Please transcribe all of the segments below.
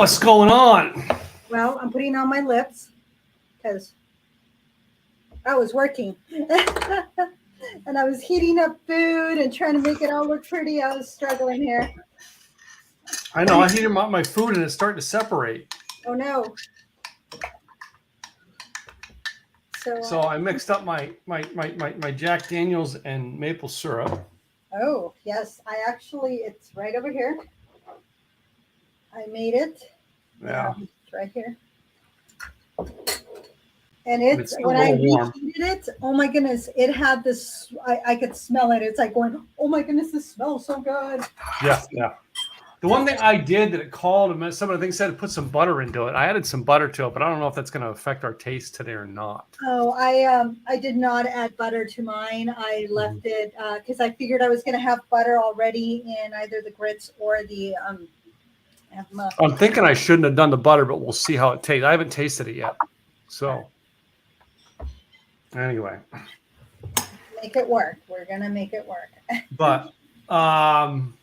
What's going on? Well, I'm putting on my lips because I was working. And I was heating up food and trying to make it all look pretty. I was struggling here. I know. I heated up my food and it's starting to separate. Oh, no. So I mixed up my Jack Daniels and maple syrup. Oh, yes. It's right over here. I made it. Yeah. It's right here. And it's when I reheated it, oh my goodness, it had this, I could smell it. It's like going, oh my goodness, this smells so good. Yeah, yeah. The one thing I did that it called, and some of the things said to put some butter into it. I added some butter to it, but I don't know if that's going to affect our taste today or not. Oh, I did not add butter to mine. I left it because I figured I was going to have butter already in either the grits or the I'm thinking I shouldn't have done the butter, but we'll see how it tastes. I haven't tasted it yet. So anyway. Make it work. We're going to make it work. But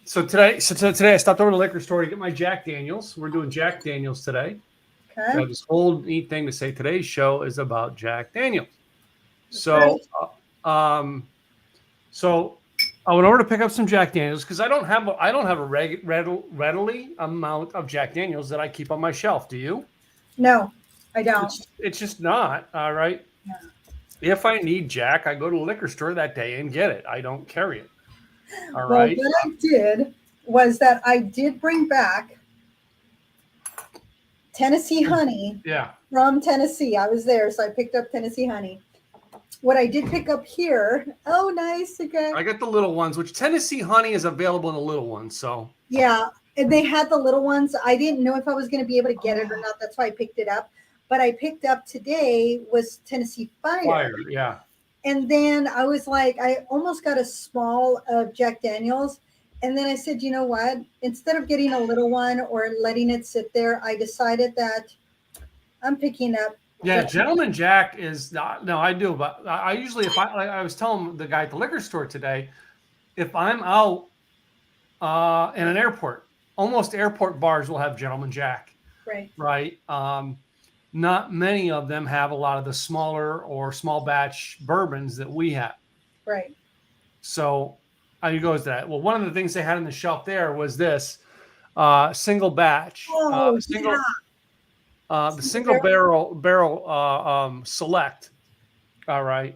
so today I stopped over to the liquor store to get my Jack Daniels. We're doing Jack Daniels today. Okay. So this whole neat thing to say today's show is about Jack Daniels. So so I went over to pick up some Jack Daniels because I don't have a readily amount of Jack Daniels that I keep on my shelf. Do you? No, I don't. It's just not. All right. Yeah. If I need Jack, I go to the liquor store that day and get it. I don't carry it. All right. What I did was that I did bring back Tennessee honey. Yeah. From Tennessee. I was there, so I picked up Tennessee honey. What I did pick up here, oh, nice. Okay. I got the little ones, which Tennessee honey is available in the little ones. So yeah, and they had the little ones. I didn't know if I was going to be able to get it or not. That's why I picked it up. But I picked up today was Tennessee Fire. Yeah. And then I was like, I almost got a small of Jack Daniels. And then I said, you know what? Instead of getting a little one or letting it sit there, I decided that I'm picking up. Yeah, Gentleman Jack is not. No, I do. But I usually, if I was telling the guy at the liquor store today, if I'm out in an airport, almost airport bars will have Gentleman Jack. Right. Right. Not many of them have a lot of the smaller or small batch bourbons that we have. Right. So how goes that? Well, one of the things they had on the shelf there was this single batch. Oh, the single barrel select. All right.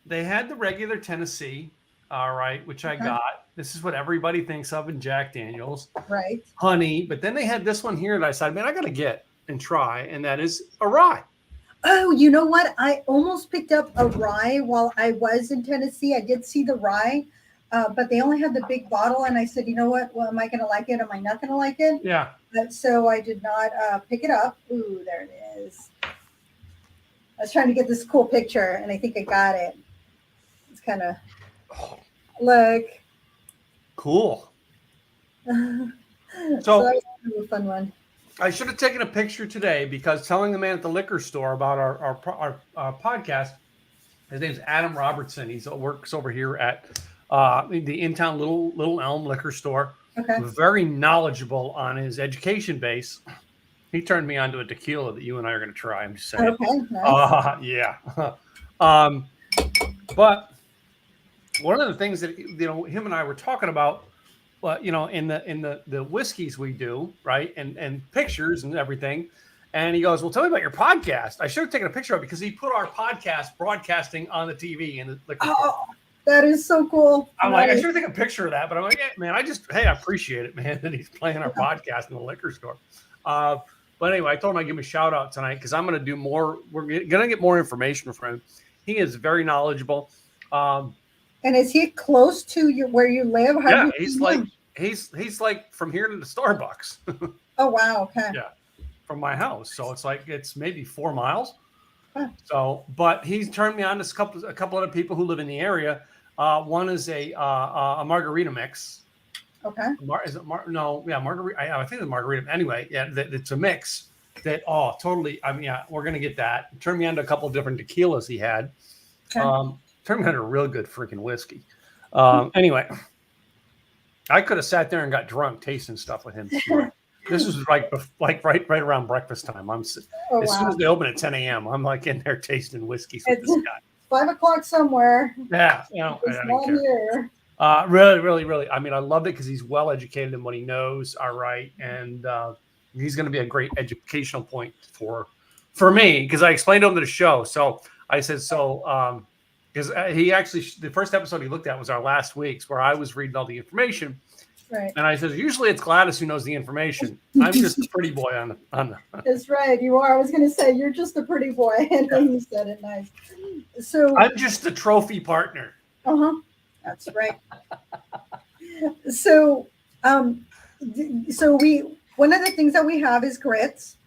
They had the regular Tennessee. All right, which I got. This is what everybody thinks of in Jack Daniels. Right. Honey. But then they had this one here that I said, man, I got to get and try. And that is a rye. Oh, you know what? I almost picked up a rye while I was in Tennessee. I did see the rye, but they only had the big bottle. And I said, you know what? Well, am I going to like it? Am I not going to like it? Yeah. So I did not pick it up. Ooh, there it is. I was trying to get this cool picture, and I think I got it. It's kind of look. Cool. So that was a fun one. I should have taken a picture today because telling the man at the liquor store about our podcast, his name's Adam Robertson. He works over here at the in-town Little Elm liquor store. Okay. Very knowledgeable on his education base. He turned me on to a tequila that you and I are going to try. I'm just saying. Okay. Nice. Yeah. But one of the things that him and I were talking about, in the whiskeys we do, right, and pictures and everything, and he goes, "Well, tell me about your podcast." I should have taken a picture of it because he put our podcast broadcasting on the TV in the liquor store. Oh, that is so cool. I'm like, I should have taken a picture of that, but I'm like, man, I appreciate it, man, that he's playing our podcast in the liquor store. But anyway, I told him I'd give him a shout out tonight because I'm going to do more. We're going to get more information from him. He is very knowledgeable. And is he close to where you live? Yeah, he's like from here to the Starbucks. Oh wow, okay. Yeah, from my house, so it's maybe 4 miles. Huh. So, but he's turned me on to a couple other people who live in the area. One is a margarita mix. Okay. Is it no? Yeah, margarita. I think it's margarita. Anyway, yeah, it's a mix that. Oh, totally. I mean, yeah, we're gonna get that. Turned me on to a couple of different tequilas he had. Okay. Turned me on to a real good freaking whiskey. Anyway, I could have sat there and got drunk tasting stuff with him this morning. This was like right around breakfast time. Oh, As soon wow. as they open at 10 a.m., I'm like in there tasting whiskeys with It's this guy. 5 o'clock somewhere. Yeah, It's I don't not care. here. Really. I mean, I loved it because he's well educated in what he knows. All right, and he's going to be a great educational point for me because I explained to him the show. So I said, because he actually the first episode he looked at was our last week's where I was reading all the information, Right. and I said, usually it's Gladys who knows the information. I'm just a pretty boy on the. That's right. You are. I was going to say you're just a pretty boy, and then you said it nice. So I'm just a trophy partner. That's right. So one of the things that we have is grits.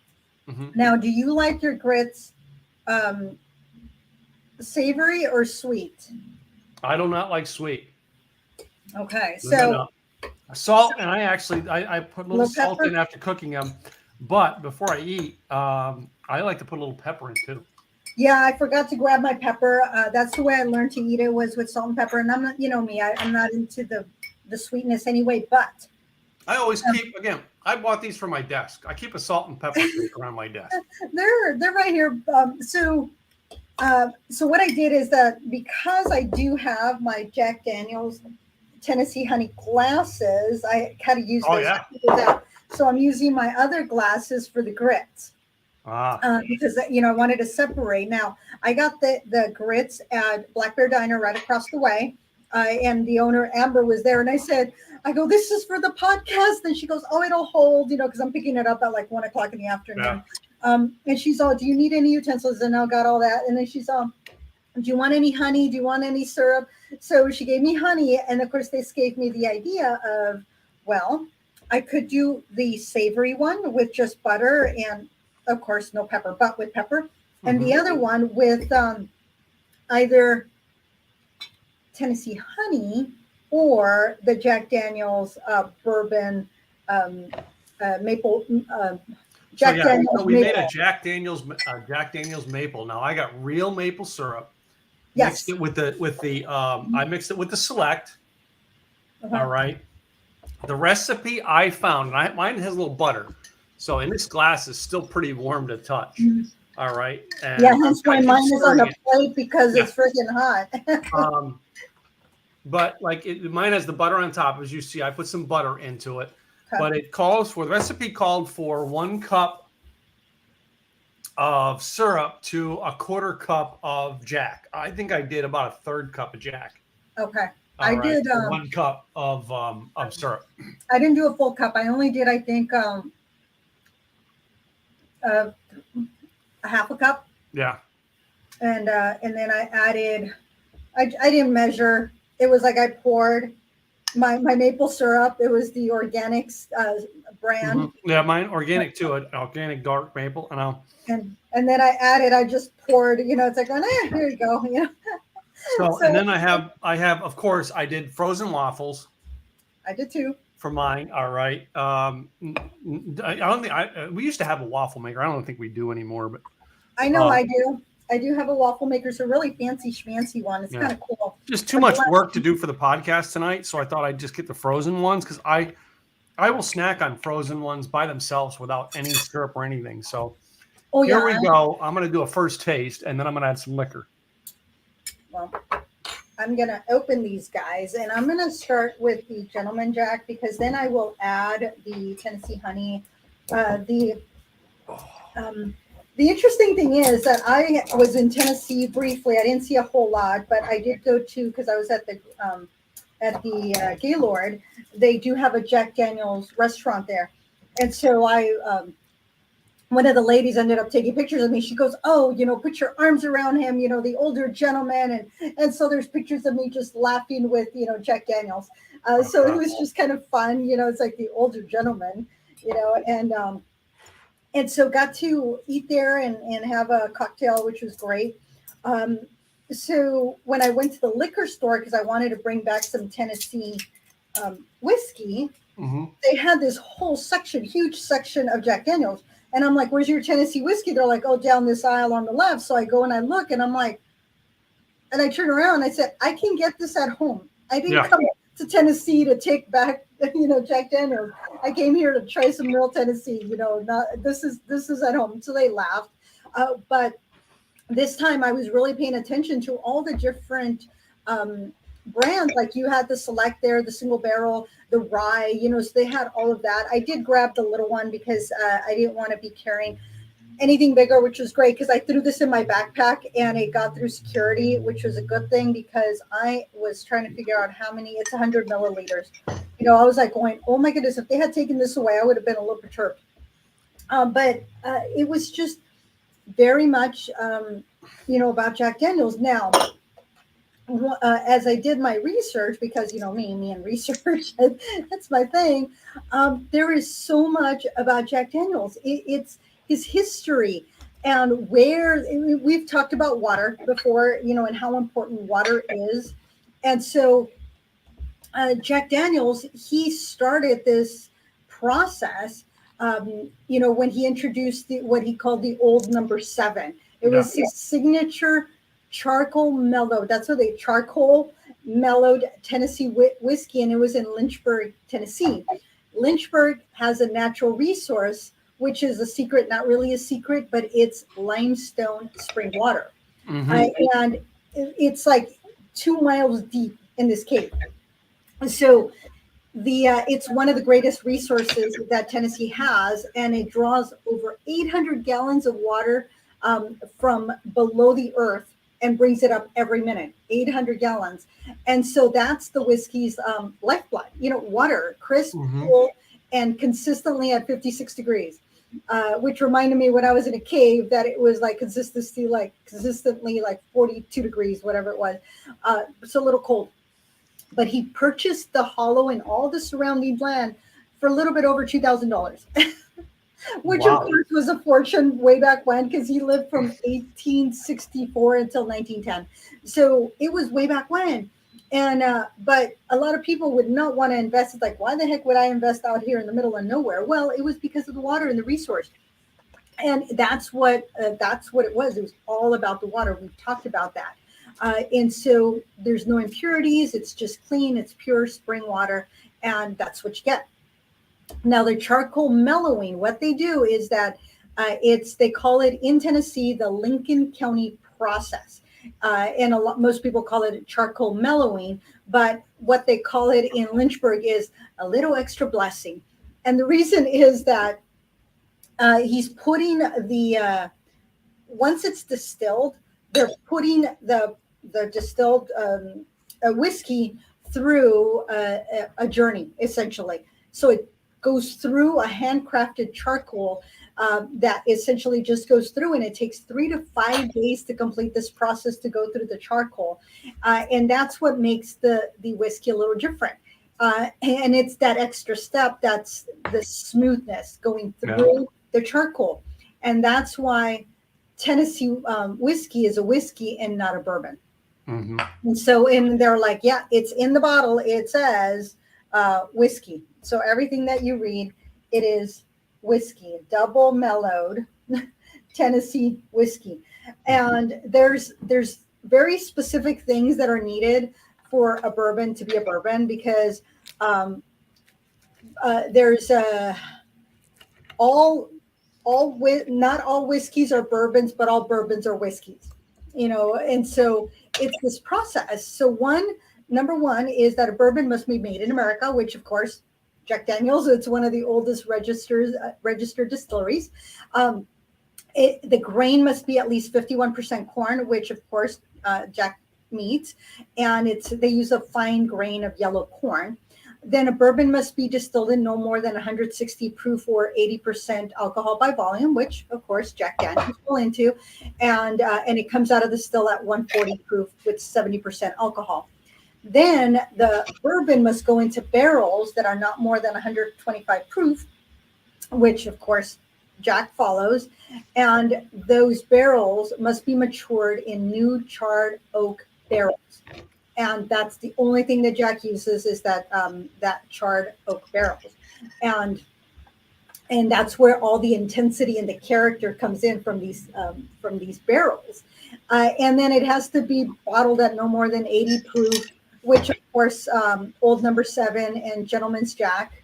Mhm. Now, do you like your grits savory or sweet? I do not like sweet. Okay, No, so no. Salt, and I put a little salt pepper? in after cooking them. But before I eat, I like to put a little pepper in too. yeah, I forgot to grab my pepper. That's the way I learned to eat it, was with salt and pepper. And I'm not, you know me, I'm not into the sweetness anyway. But I always keep, again, I bought these for my desk. I keep a salt and pepper shaker on my desk. they're right here. So what I did is that because I do have my Jack Daniel's Tennessee Honey glasses, I kind of use Oh, those yeah. to keep it out. So I'm using my other glasses for the grits. Because I wanted to separate. Now I got the grits at Black Bear Diner right across the way, and the owner Amber was there, and I go, this is for the podcast, and she goes, oh, it'll hold, because I'm picking it up at like 1 o'clock in the afternoon. Yeah. And she's all, do you need any utensils? And I got all that, and then she's all, do you want any honey? Do you want any syrup? So she gave me honey, and of course this gave me the idea of, well, I could do the savory one with just butter and of course, no pepper, but with pepper. And the other one with either Tennessee Honey or the Jack Daniel's bourbon maple. Daniel's we maple. made a Jack Daniel's maple. Now I got real maple syrup. Yes. Mixed it with the I mixed it with the Select. All right. The recipe I found, mine has a little butter. So, in this glass is still pretty warm to touch. All right. And hence why mine is on the plate because it's freaking hot. But mine has the butter on top. As you see, I put some butter into it. Okay. But the recipe called for 1 cup of syrup to a 1/4 cup of Jack. I think I did about a 1/3 cup of Jack. Okay. I did 1 cup of syrup. I didn't do a full cup. I only did, I think, a 1/2 cup. Yeah. And then I added, I didn't measure. It was like I poured my maple syrup. It was the Organics brand. Mm-hmm. Yeah, mine organic too. Organic dark maple. And then I just poured. It's like, here you go. So and then I have of course I did frozen waffles. I did too. For mine, all right. I don't think we used to have a waffle maker. I don't think we do anymore, but I know I do. I do have a waffle maker. It's a really fancy schmancy one. It's kind of cool. Just too much work to do for the podcast tonight, so I thought I'd just get the frozen ones because I will snack on frozen ones by themselves without any syrup or anything. So here we go. I'm going to do a first taste, and then I'm going to add some liquor. Well, I'm going to open these guys, and I'm going to start with the Gentleman Jack because then I will add the Tennessee Honey. The interesting thing is that I was in Tennessee briefly. I didn't see a whole lot, but I did go to, because I was at the Gaylord. They do have a Jack Daniel's restaurant there. And so one of the ladies ended up taking pictures of me. She goes, oh, put your arms around him, the older gentleman. And so there's pictures of me just laughing with, Jack Daniels. So it was just kind of fun. It's like the older gentleman, and so got to eat there and have a cocktail, which was great. So when I went to the liquor store, because I wanted to bring back some Tennessee whiskey, they had this whole section, huge section of Jack Daniels. And I'm like, where's your Tennessee whiskey? They're like, oh, down this aisle on the left. So I go and I look and I'm like, and I turn around and I said, I can get this at home. I didn't come to Tennessee to take back, Jack Daniels. I came here to try some real Tennessee. Not this is at home. So they laughed, but this time I was really paying attention to all the different brands. Like you had the Select there, the single barrel, the rye. So they had all of that. I did grab the little one because I didn't want to be carrying anything bigger, which was great because I threw this in my backpack and it got through security, which was a good thing because I was trying to figure out how many. It's 100 milliliters. I was like going, oh my goodness, if they had taken this away, I would have been a little perturbed. But it was just very much, about Jack Daniels. Now, as I did my research, because me and research, that's my thing. There is so much about Jack Daniels. It's his history and where we've talked about water before, and how important water is. And so Jack Daniels, he started this process, when he introduced what he called the old number 7. It was his signature charcoal mellowed. That's what charcoal mellowed Tennessee whiskey. And it was in Lynchburg, Tennessee. Lynchburg has a natural resource, which is a secret, not really a secret, but it's limestone spring water. And it's like 2 miles deep in this cave. So it's one of the greatest resources that Tennessee has, and it draws over 800 gallons of water from below the earth and brings it up every minute, 800 gallons. And so that's the whiskey's lifeblood, water, crisp, cool, and consistently at 56 degrees. Which reminded me when I was in a cave that it was like consistently like 42 degrees, whatever it was. It's a little cold. But he purchased the hollow and all the surrounding land for a little bit over $2,000, which of course was a fortune way back when, because he lived from 1864 until 1910. So it was way back when. And but a lot of people would not want to invest. It's like, why the heck would I invest out here in the middle of nowhere? Well, it was because of the water and the resource. And that's what it was. It was all about the water. We've talked about that. And so there's no impurities. It's just clean. It's pure spring water. And that's what you get. Now, the charcoal mellowing, what they do is that they call it in Tennessee, the Lincoln County process. And most people call it charcoal mellowing, but what they call it in Lynchburg is a little extra blessing. And the reason is that he's putting once it's distilled, they're putting the distilled whiskey through a journey, essentially. So it goes through a handcrafted charcoal that essentially just goes through, and it takes 3 to 5 days to complete this process to go through the charcoal. And that's what makes the whiskey a little different. And it's that extra step, that's the smoothness going through the charcoal. And that's why Tennessee whiskey is a whiskey and not a bourbon. And so they're like, yeah, it's in the bottle. It says whiskey. So everything that you read, it is whiskey, double mellowed Tennessee whiskey. And there's very specific things that are needed for a bourbon to be a bourbon, because there's not all whiskeys are bourbons, but all bourbons are whiskeys, and so it's this process. So number one is that a bourbon must be made in America, which of course Jack Daniels, it's one of the oldest registered distilleries. The grain must be at least 51% corn, which of course Jack meets, and they use a fine grain of yellow corn. Then a bourbon must be distilled in no more than 160 proof or 80% alcohol by volume, which of course Jack Daniels will into, and it comes out of the still at 140 proof with 70% alcohol. Then the bourbon must go into barrels that are not more than 125 proof, which of course Jack follows, and those barrels must be matured in new charred oak barrels. And that's the only thing that Jack uses, is that charred oak barrels. And that's where all the intensity and the character comes in from these barrels. And then it has to be bottled at no more than 80 proof which of course, Old Number 7 and Gentleman's Jack.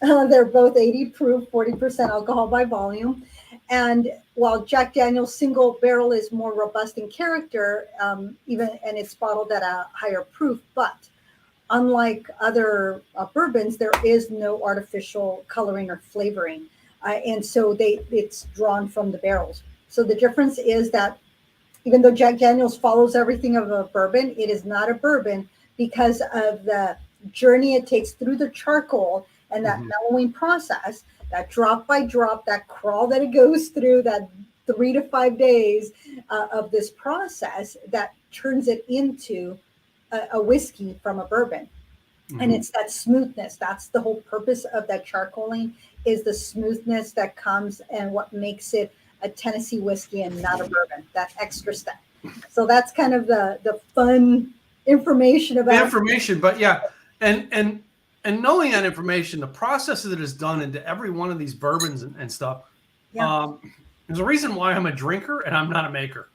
They're both 80 proof, 40% alcohol by volume. And while Jack Daniel's single barrel is more robust in character, and it's bottled at a higher proof, but unlike other bourbons, there is no artificial coloring or flavoring. And so it's drawn from the barrels. So the difference is that even though Jack Daniel's follows everything of a bourbon, it is not a bourbon because of the journey it takes through the charcoal and that mellowing process, that drop by drop, that crawl that it goes through, that 3 to 5 days of this process that turns it into a whiskey from a bourbon. And it's that smoothness. That's the whole purpose of that charcoaling, is the smoothness that comes and what makes it a Tennessee whiskey and not a bourbon, that extra step. So that's kind of the fun information about information. But yeah, and knowing that information, the process that is done into every one of these bourbons and stuff. Yeah. There's a reason why I'm a drinker and I'm not a maker.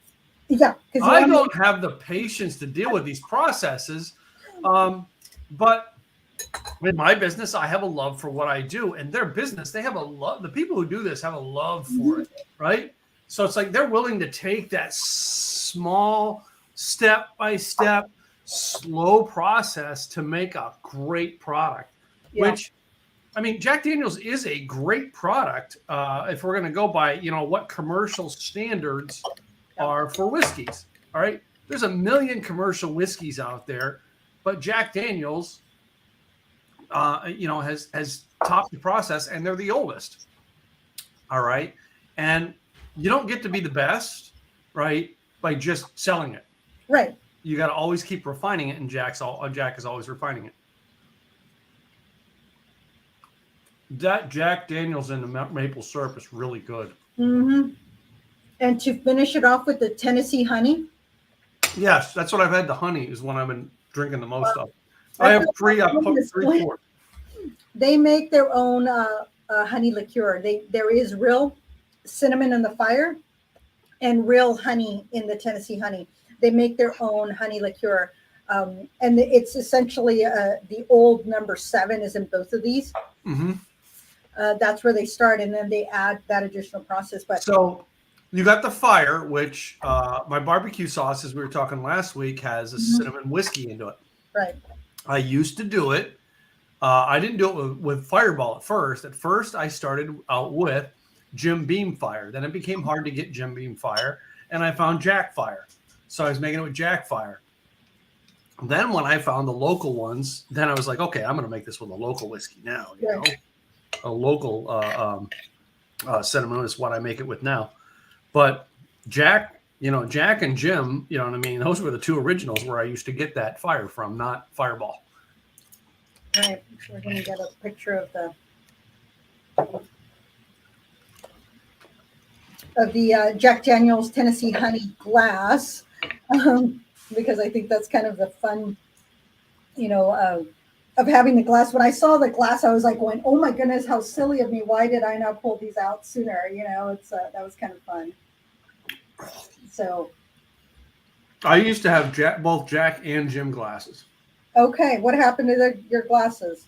Yeah, I don't have the patience to deal with these processes. But in my business, I have a love for what I do, and their business, they have a love. The people who do this have a love for it, right? So it's like they're willing to take that small, step-by-step, slow process to make a great product. Which, I mean, Jack Daniel's is a great product if we're going to go by, what commercial standards are for whiskeys. All right, there's a million commercial whiskeys out there. But Jack Daniel's, has topped the process, and they're the oldest. All right, and you don't get to be the best, right, by just selling it. Right. You got to always keep refining it, and Jack is always refining it. That Jack Daniel's in the maple syrup is really good. And to finish it off with the Tennessee honey. Yes, that's what I've had. The honey is what I've been drinking the most of. I have three. I put 3, 4. They make their own honey liqueur. There is real cinnamon in the fire and real honey in the Tennessee honey. They make their own honey liqueur. And it's essentially the Old Number 7 is in both of these. That's where they start, and then they add that additional process. But so you got the fire, which my barbecue sauce, as we were talking last week, has a cinnamon whiskey into it. Right. I used to do it. I didn't do it with Fireball at first. At first, I started out with Jim Beam Fire. Then it became hard to get Jim Beam Fire, and I found Jack Fire. So I was making it with Jack Fire. Then when I found the local ones, then I was like, okay, I'm going to make this with a local whiskey now. You know, a local cinnamon is what I make it with now. But Jack, Jack and Jim, you know what I mean? Those were the two originals where I used to get that fire from, not Fireball. Right. We're going to get a picture of the Jack Daniel's Tennessee honey glass, because I think that's kind of the fun, of having the glass. When I saw the glass, I was like going, "Oh my goodness, how silly of me! Why did I not pull these out sooner?" It's that was kind of fun. So, I used to have both Jack and Jim glasses. Okay, what happened to your glasses?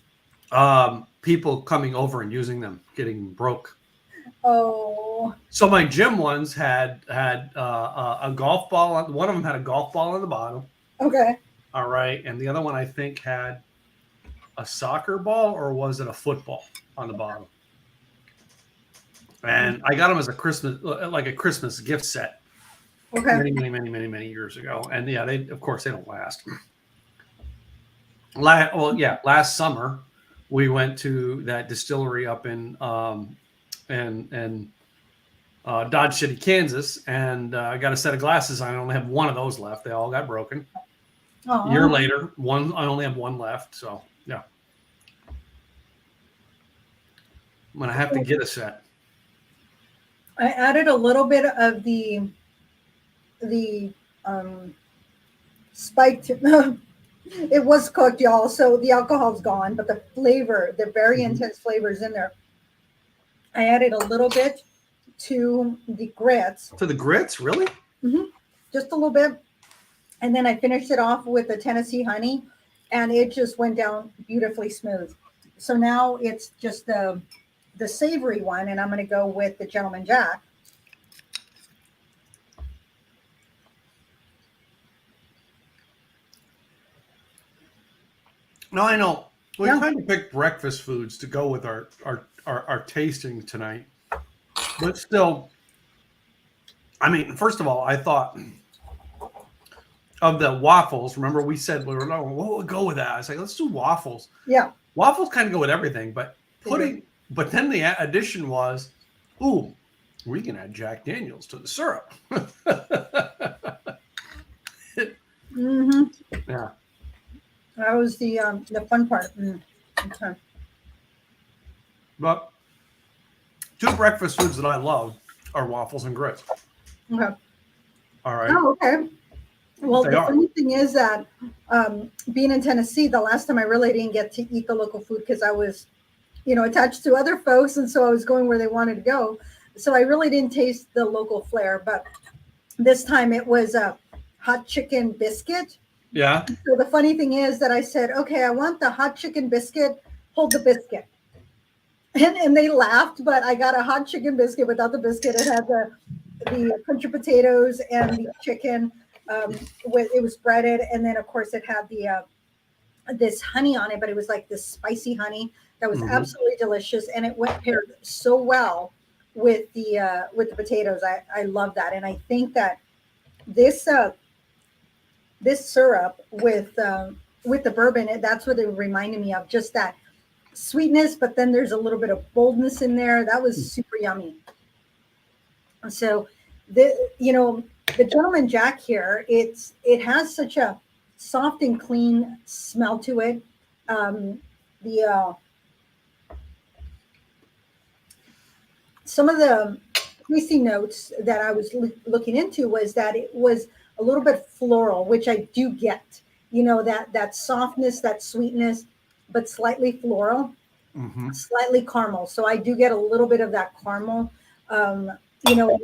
People coming over and using them, getting broke. Oh. So my Jim ones had a golf ball. One of them had a golf ball on the bottom. Okay. All right, and the other one I think had a soccer ball, or was it a football on the bottom? And I got them as a Christmas gift set. Okay. Many years ago. And yeah, they don't last. Last summer we went to that distillery up in Dodge City, Kansas, and I got a set of glasses. I only have one of those left. They all got broken. Aww. A year later, I only have one left. So yeah, I'm gonna have to get a set. I added a little bit of the spiked. It was cooked, y'all, so the alcohol's gone, but the flavor, the very intense flavor is in there. I added a little bit to the grits. To the grits, really? Just a little bit. And then I finished it off with the Tennessee honey, and it just went down beautifully smooth. So now it's just the savory one, and I'm going to go with the Gentleman Jack. No, I know. We Yeah. kind of picked breakfast foods to go with our tasting tonight, but still, I mean, first of all, I thought of the waffles. Remember, we said we were like, what would go with that? I was like, let's do waffles. Yeah. Waffles kind of go with everything, but but then the addition was, ooh, we can add Jack Daniels to the syrup. Mm-hmm. Yeah. That was the fun part. Okay. But two breakfast foods that I love are waffles and grits. Okay. All right. Oh, okay. Well, They the are. funny thing is that being in Tennessee, the last time I really didn't get to eat the local food because I was, attached to other folks, and so I was going where they wanted to go. So I really didn't taste the local flair. But this time it was a hot chicken biscuit. Yeah. So the funny thing is that I said, okay, I want the hot chicken biscuit. Hold the biscuit. And they laughed, but I got a hot chicken biscuit without the biscuit. It had the country potatoes and the chicken. It was breaded, and then of course it had the this honey on it, but it was like this spicy honey that was absolutely delicious, and it went paired so well with the potatoes. I love that, and I think that this this syrup with the bourbon, that's what it reminded me of, just that sweetness, but then there's a little bit of boldness in there. That was super yummy. So the Gentleman Jack here, it has such a soft and clean smell to it. Some of the tasty notes that I was looking into was that it was a little bit floral, which I do get. That softness, that sweetness, but slightly floral, slightly caramel. So I do get a little bit of that caramel. A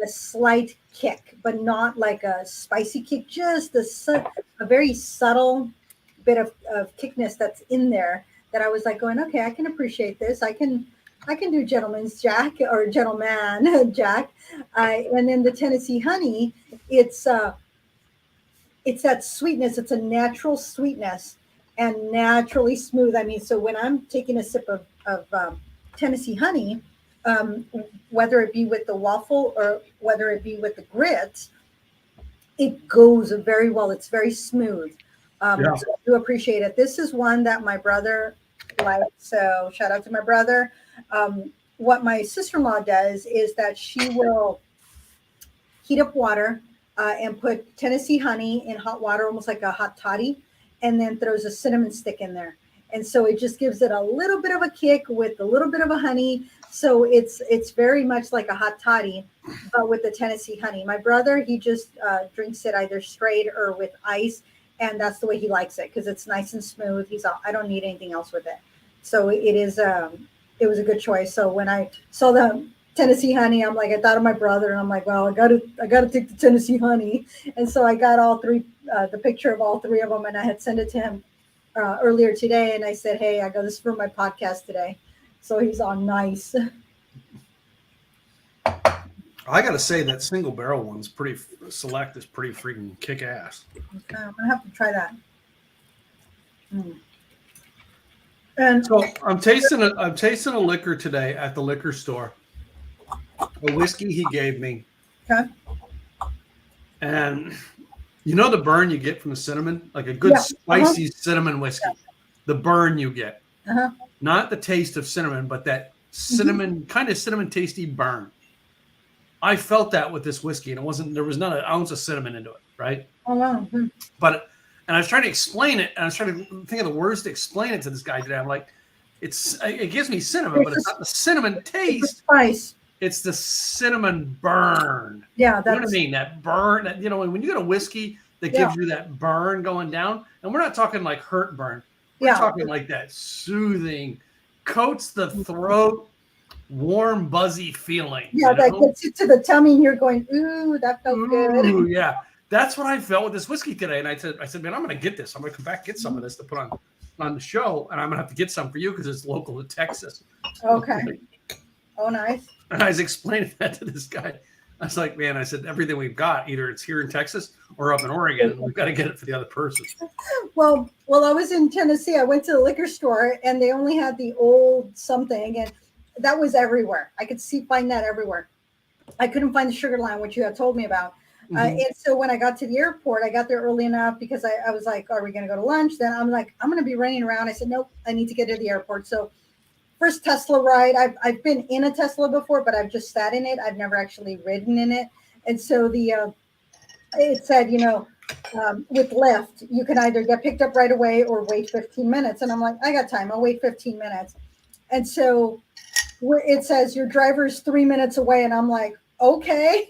slight kick, but not like a spicy kick, just a very subtle bit of kickness that's in there that I was like going, okay, I can appreciate this. I can do Gentleman's Jack or Gentleman Jack. And then the Tennessee honey, it's that sweetness. It's a natural sweetness and naturally smooth. I mean, so when I'm taking a sip of Tennessee honey, whether it be with the waffle or whether it be with the grits, it goes very well. It's very smooth. So I do appreciate it. This is one that my brother likes. So shout out to my brother. What my sister-in-law does is that she will heat up water and put Tennessee honey in hot water, almost like a hot toddy, and then throws a cinnamon stick in there. And so it just gives it a little bit of a kick with a little bit of a honey. So it's very much like a hot toddy, but with the Tennessee honey. My brother, he just drinks it either straight or with ice, and that's the way he likes it because it's nice and smooth. I don't need anything else with it. So it was a good choice. So when I saw the Tennessee honey, I'm like, I thought of my brother, and I'm like, well, I gotta take the Tennessee honey. And so I got all three, the picture of all three of them, and I had sent it to him earlier today, and I said, hey, I got this for my podcast today. So he's on nice. I gotta say that single barrel one's pretty select is pretty freaking kick ass. Okay, I'm gonna have to try that. And so I'm tasting a liquor today at the liquor store. A whiskey he gave me. Okay. And the burn you get from the cinnamon, like a good spicy cinnamon whiskey. Yeah. The burn you get, not the taste of cinnamon, but that cinnamon kind of cinnamon tasty burn. I felt that with this whiskey, and there was not an ounce of cinnamon into it, right? Oh wow! And I was trying to explain it, and I was trying to think of the words to explain it to this guy today. I'm like, it gives me cinnamon, but it's not the cinnamon taste. It's spice. It's the cinnamon burn. Yeah, that's, you know what I mean? That burn. That, when you get a whiskey that gives you that burn going down, and we're not talking like hurt burn. We're talking like that soothing, coats the throat, warm, buzzy feeling. Yeah, that gets you to the tummy, and you're going, ooh, that felt good. Ooh, yeah. That's what I felt with this whiskey today. And I said, man, I'm going to get this. I'm going to come back and get some of this to put on the show. And I'm going to have to get some for you because it's local to Texas. Okay. Oh, nice. And I was explaining that to this guy. I was like, man, I said, everything we've got, either it's here in Texas or up in Oregon. And we've got to get it for the other person. Well, I was in Tennessee. I went to the liquor store and they only had the old something. And that was everywhere. I could find that everywhere. I couldn't find the Sugar Land, which you had told me about. And so when I got to the airport, I got there early enough because I was like, are we going to go to lunch? Then I'm like, I'm going to be running around. I said, nope, I need to get to the airport. So first Tesla ride. I've been in a Tesla before, but I've just sat in it. I've never actually ridden in it. And so it said, with Lyft, you can either get picked up right away or wait 15 minutes. And I'm like, I got time. I'll wait 15 minutes. And so it says your driver's 3 minutes away. And I'm like, okay.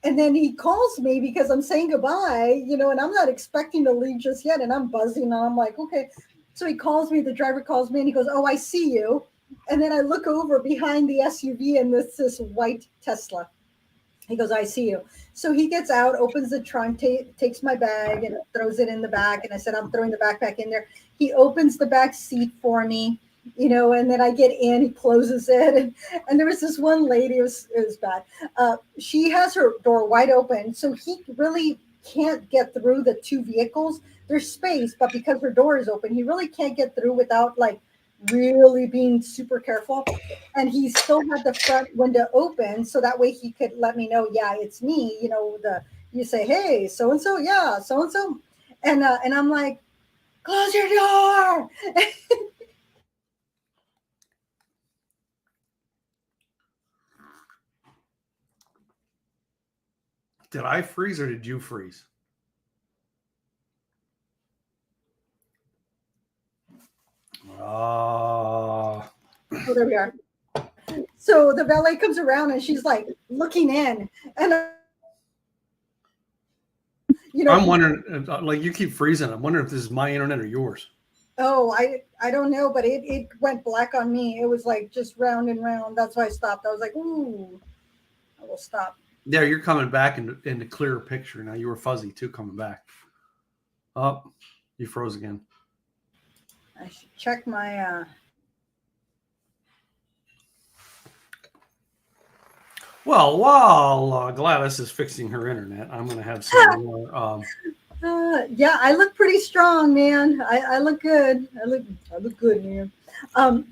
And then he calls me because I'm saying goodbye, and I'm not expecting to leave just yet. And I'm buzzing and I'm like, okay. So he calls me, the driver calls me and he goes, oh, I see you. And then I look over behind the SUV and this white Tesla. He goes, I see you. So he gets out, opens the trunk, takes my bag and throws it in the back. And I said, I'm throwing the backpack in there. He opens the back seat for me, and then I get in, he closes it. And there was this one lady, it was bad. She has her door wide open. So he really can't get through the two vehicles. There's space, but because her door is open, he really can't get through without really being super careful. And he still had the front window open. So that way he could let me know, yeah, it's me, you say, hey, so-and-so, yeah, so-and-so. And I'm like, close your door. Did I freeze or did you freeze? Oh, there we are. So the valet comes around and she's like looking in, and I'm wondering, you keep freezing. I'm wondering if this is my internet or yours. Oh, I don't know, but it went black on me. It was like just round and round. That's why I stopped. I was like, ooh, I will stop. Yeah, you're coming back in the clearer picture now. You were fuzzy too coming back. Oh, you froze again. I should check my Well, while Gladys is fixing her internet, I'm going to have some more. Yeah, I look pretty strong, man. I look good. I look good, man.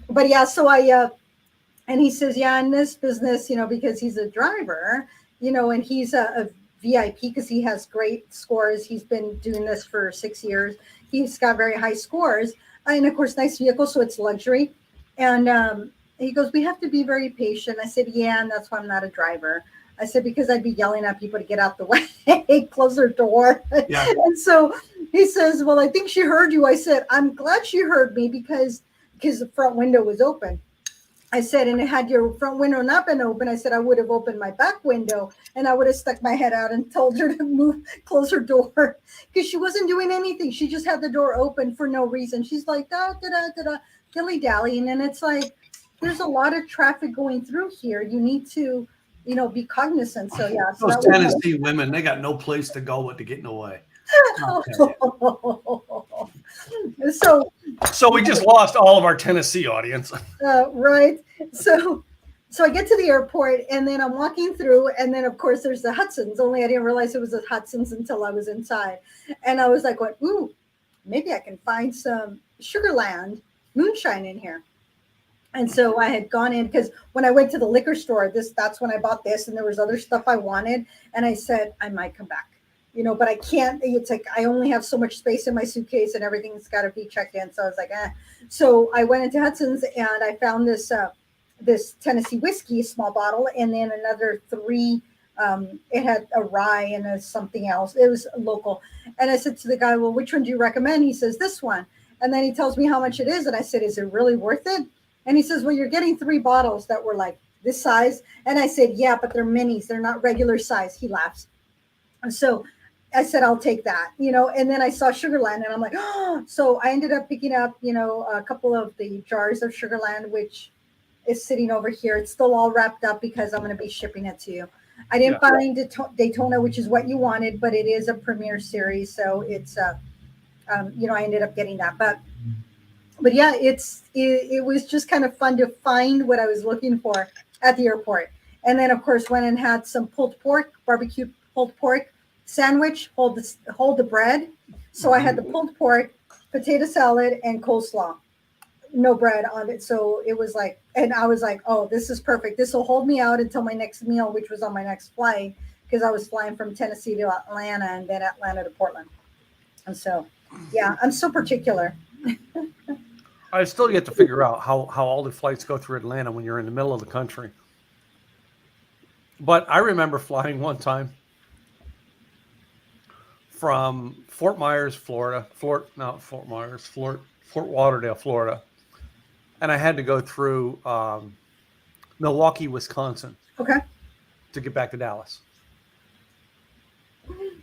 But yeah, so and he says, yeah, in this business, because he's a driver, and he's a VIP because he has great scores. He's been doing this for 6 years. He's got very high scores. And of course, nice vehicle, so it's luxury. And he goes, we have to be very patient. I said, yeah, and that's why I'm not a driver. I said, because I'd be yelling at people to get out the way, close their door. Yeah. And so he says, well, I think she heard you. I said, I'm glad she heard me because the front window was open. I said, and had your front window not been open, I said, I would have opened my back window and I would have stuck my head out and told her to close her door because she wasn't doing anything. She just had the door open for no reason. She's like, dilly-dallying. And it's like, there's a lot of traffic going through here. You need to, be cognizant. So yeah. So those Tennessee women, they got no place to go but to get in the way. So we just lost all of our Tennessee audience. Right. So I get to the airport and then I'm walking through and then of course there's the Hudson's, only I didn't realize it was the Hudson's until I was inside. And I was like, ooh, maybe I can find some Sugar Land moonshine in here. And so I had gone in because when I went to the liquor store, that's when I bought this and there was other stuff I wanted. And I said, I might come back. But I can't, it's like, I only have so much space in my suitcase and everything's got to be checked in. So I was like, So I went into Hudson's and I found this Tennessee whiskey, small bottle, and then another 3, it had a rye and something else. It was local. And I said to the guy, well, which one do you recommend? He says, this one. And then he tells me how much it is. And I said, is it really worth it? And he says, well, you're getting 3 bottles that were like this size. And I said, yeah, but they're minis. They're not regular size. He laughs. And so I said, I'll take that, and then I saw Sugar Land and I'm like, oh, so I ended up picking up, a couple of the jars of Sugar Land, which is sitting over here. It's still all wrapped up because I'm going to be shipping it to you. I didn't find Daytona, which is what you wanted, but it is a premier series, so it's I ended up getting that. But yeah, it was just kind of fun to find what I was looking for at the airport. And then of course went and had some pulled pork, barbecue pulled pork sandwich, hold the bread. So I had the pulled pork, potato salad, and coleslaw. No bread on it. So it was like, and I was like, oh, this is perfect. This will hold me out until my next meal, which was on my next flight, because I was flying from Tennessee to Atlanta and then Atlanta to Portland. And so, yeah, I'm so particular. I still yet to figure out how all the flights go through Atlanta when you're in the middle of the country. But I remember flying one time from Fort Myers, Florida, Fort Lauderdale, Florida. And I had to go through Milwaukee, Wisconsin. Okay. To get back to Dallas. And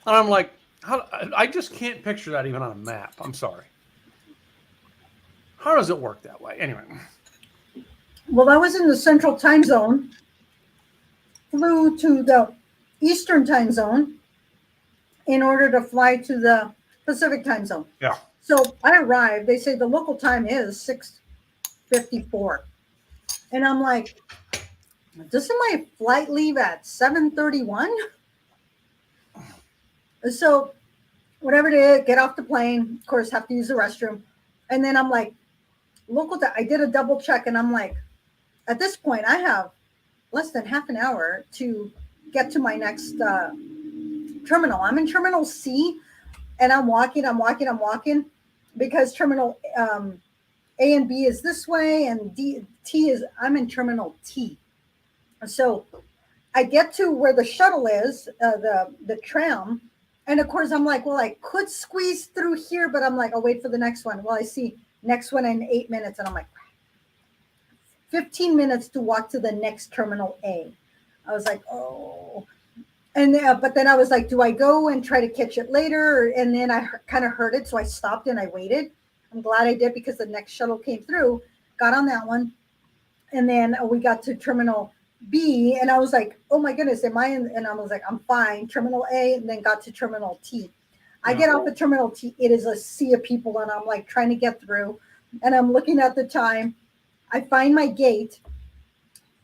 I'm like, I just can't picture that even on a map. I'm sorry. How does it work that way? Anyway. Well, I was in the central time zone, flew to the eastern time zone in order to fly to the Pacific time zone. Yeah. So I arrived. They say the local time is 6:54. And I'm like, doesn't my flight leave at 7:31? So whatever it is, get off the plane. Of course, have to use the restroom. And then I'm like, I did a double check, and I'm like, at this point, I have less than half an hour to get to my next terminal. I'm in Terminal C, and I'm walking because Terminal A and B is this way, and I'm in Terminal T. So I get to where the shuttle is, the tram, and of course I'm like, well, I could squeeze through here, but I'm like, I'll wait for the next one. Well, I see next one in 8 minutes, and I'm like, 15 minutes to walk to the next Terminal A. I was like, oh. And but then I was like, do I go and try to catch it later? And then I kind of heard it, so I stopped and I waited. I'm glad I did, because the next shuttle came through, got on that one, and then we got to Terminal B, and I was like, oh my goodness, am I in? And I was like, I'm fine. Terminal A, and then got to Terminal T. I get off at Terminal T. It is a sea of people, and I'm like trying to get through, and I'm looking at the time. I find my gate,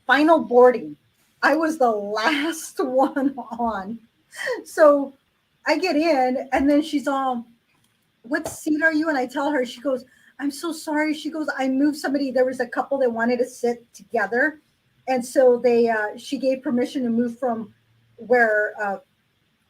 final boarding. I was the last one on. So I get in, and then she's all, what seat are you? And I tell her, she goes, I'm so sorry. She goes, I moved somebody. There was a couple that wanted to sit together. And so she gave permission to move from where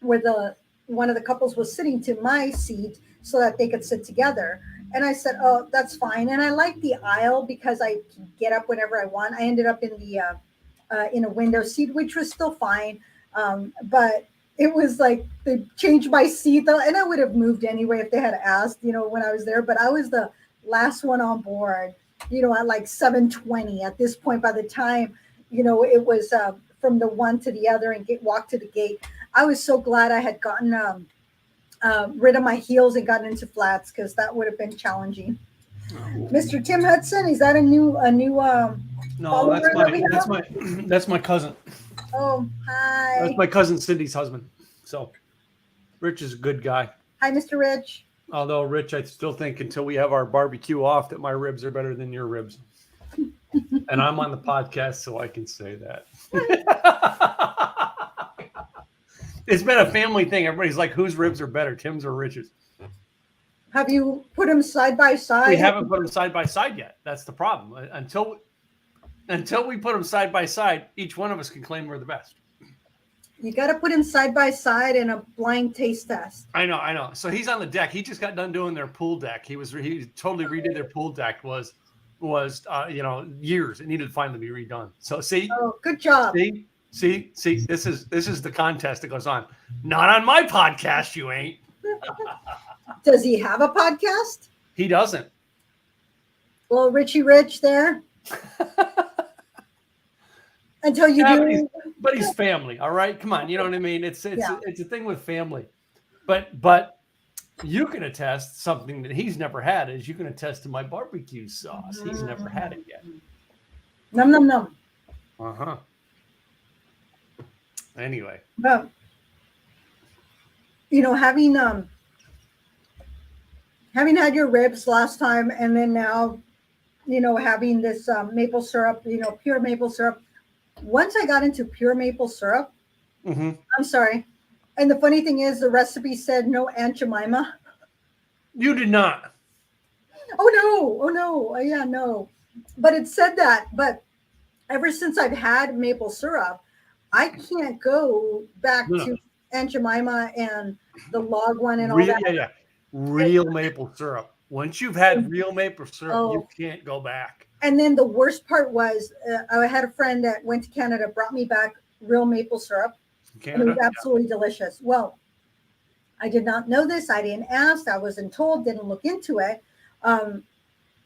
the one of the couples was sitting to my seat so that they could sit together. And I said, oh, that's fine. And I like the aisle because I can get up whenever I want. I ended up in a window seat, which was still fine. But it was like they changed my seat, though, and I would have moved anyway if they had asked, when I was there. But I was the last one on board, at like 7:20. At this point, by the time, it was from the one to the other and walk to the gate. I was so glad I had gotten rid of my heels and gotten into flats, because that would have been challenging. Mr. Tim Hudson, is that a new no, that's my cousin. Oh, hi. That's my cousin Cindy's husband. So Rich is a good guy. Hi, Mr. Rich. Although, Rich, I still think until we have our barbecue off that my ribs are better than your ribs. And I'm on the podcast, so I can say that. It's been a family thing. Everybody's like, whose ribs are better, Tim's or Rich's? Have you put them side by side? We haven't put them side by side yet. That's the problem. Until we put them side by side, each one of us can claim we're the best. You got to put them side by side in a blind taste test. I know. So he's on the deck. He just got done doing their pool deck. He totally redid their pool deck. Was years. It needed to finally be redone. So see. Oh, good job. See. This is the contest that goes on. Not on my podcast, you ain't. Does he have a podcast? He doesn't. Well, Richie Rich there. Until you do. But he's family, all right? Come on, you know what I mean? It's a thing with family. But you can attest something that he's never had is you can attest to my barbecue sauce. He's never had it yet. Num, num, num. Uh-huh. Anyway. But having had your ribs last time, and then now, having this maple syrup, pure maple syrup. Once I got into pure maple syrup, Mm-hmm. I'm sorry. And the funny thing is, the recipe said no Aunt Jemima. You did not. Oh no, yeah, no. But it said that. But ever since I've had maple syrup, I can't go back No. to Aunt Jemima and the log one and all that. Yeah. Real maple syrup. Once you've had real maple syrup, you Oh. can't go back. And then the worst part was, I had a friend that went to Canada, brought me back real maple syrup, and it was absolutely delicious. Well, I did not know this. I didn't ask. I wasn't told. Didn't look into it.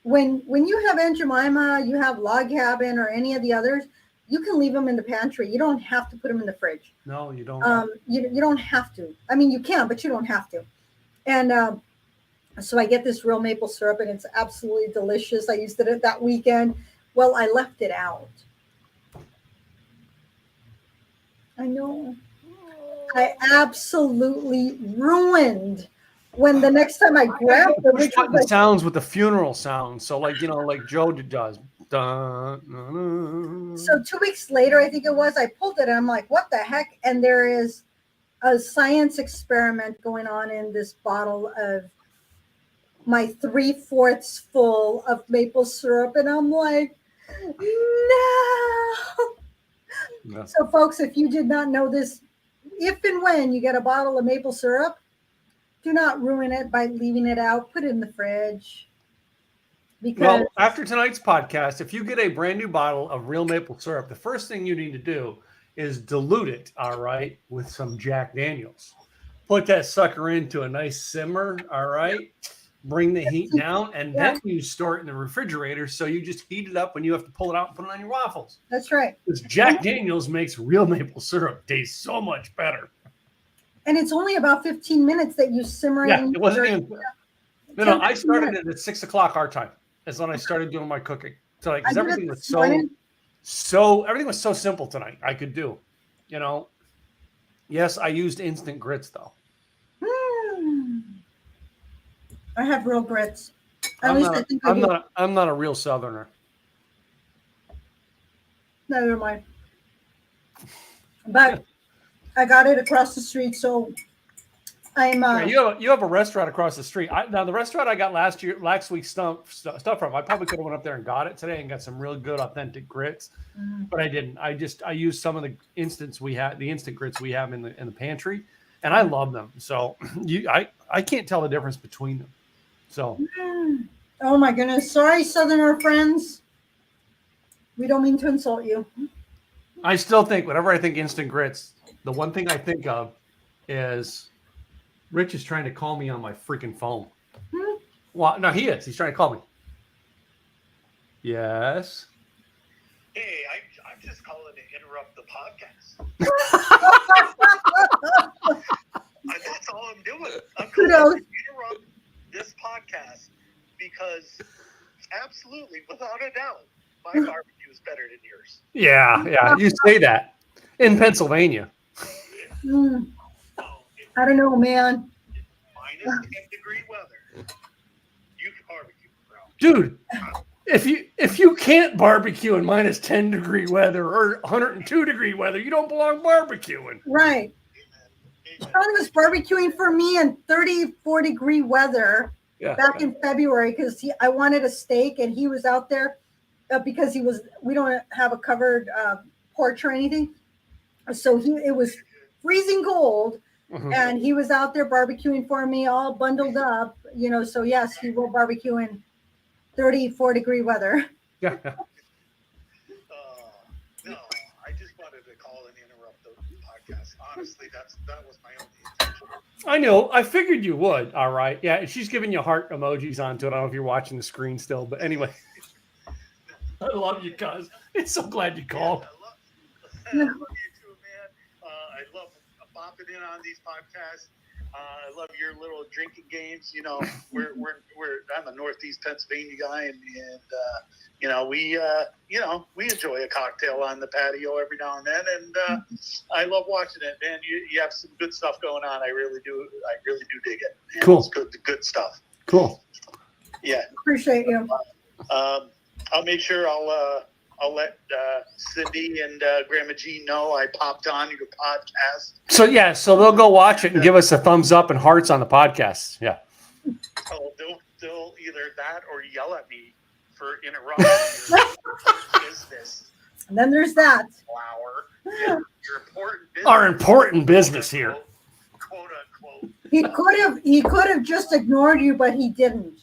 When you have Aunt Jemima, you have Log Cabin or any of the others, you can leave them in the pantry. You don't have to put them in the fridge. No, you don't. You don't have to. I mean, you can, but you don't have to. And so I get this real maple syrup, and it's absolutely delicious. I used it that weekend. Well, I left it out. I know. I absolutely ruined when the next time I grabbed the Push button sounds with the funeral sound. So like Joe does. So 2 weeks later, I think it was, I pulled it and I'm like, what the heck? And there is a science experiment going on in this bottle of my 3/4 full of maple syrup. And I'm like, no. Yeah. So folks, if you did not know this, if and when you get a bottle of maple syrup, do not ruin it by leaving it out. Put it in the fridge. Because after tonight's podcast, if you get a brand new bottle of real maple syrup, the first thing you need to do is dilute it, all right, with some Jack Daniels. Put that sucker into a nice simmer, all right? Bring the heat down, and then you store it in the refrigerator, so you just heat it up when you have to pull it out and put it on your waffles. That's right. Because Jack Daniels makes real maple syrup taste so much better. And it's only about 15 minutes that you simmer it. Yeah, it wasn't even... No, I started it at 6 o'clock our time. That's when I started doing my cooking. So like, because everything was everything was so simple tonight. I could do, Yes, I used instant grits though. I have real grits. I'm not a real Southerner. Neither am I. But I got it across the street, so I'm. You have a restaurant across the street. Now the restaurant I got last week's stuff from, I probably could have went up there and got it today and got some real good authentic grits, but I didn't. I used some of the instant grits we have in the pantry, and I love them. So I can't tell the difference between them. So. Oh my goodness! Sorry, Southerner friends. We don't mean to insult you. I still think whenever I think instant grits, the one thing I think of is. Rich is trying to call me on my freaking phone. Well, no, he is. He's trying to call me. Yes. Hey, I'm just calling to interrupt the podcast. That's all I'm doing. I'm calling to interrupt this podcast because absolutely, without a doubt, my barbecue is better than yours. Yeah. You say that. In Pennsylvania. I don't know, man. Minus 10-degree weather. You can barbecue, bro. Dude, if you can't barbecue in minus 10-degree weather or 102-degree weather, you don't belong barbecuing. Right. Sean was barbecuing for me in 34-degree weather back in February because I wanted a steak and he was out there because we don't have a covered porch or anything. So it was freezing cold. Mm-hmm. And he was out there barbecuing for me, all bundled up, so yes, he will barbecue in 34-degree weather. Yeah. No, I just wanted to call and interrupt the podcast. Honestly, that was my only intention. I know. I figured you would. All right. Yeah, she's giving you heart emojis onto it. I don't know if you're watching the screen still, but anyway. I love you, cuz. It's so glad you called. I love you too, man. I love bopping in on these podcasts. I love your little drinking games. You know, I'm a Northeast Pennsylvania guy, and we enjoy a cocktail on the patio every now and then, and I love watching it. Man, you have some good stuff going on. I really do dig it. Man. Cool. It's good stuff. Cool. Yeah. Appreciate you. I'll make sure I'll let Cindy and Grandma G know I popped on your podcast. So they'll go watch it and give us a thumbs up and hearts on the podcast. Yeah. Oh, they'll either that or yell at me for interrupting your business. And then there's that. Flower. Yeah, your important business. Our important business here. Quote unquote. He could have just ignored you, but he didn't.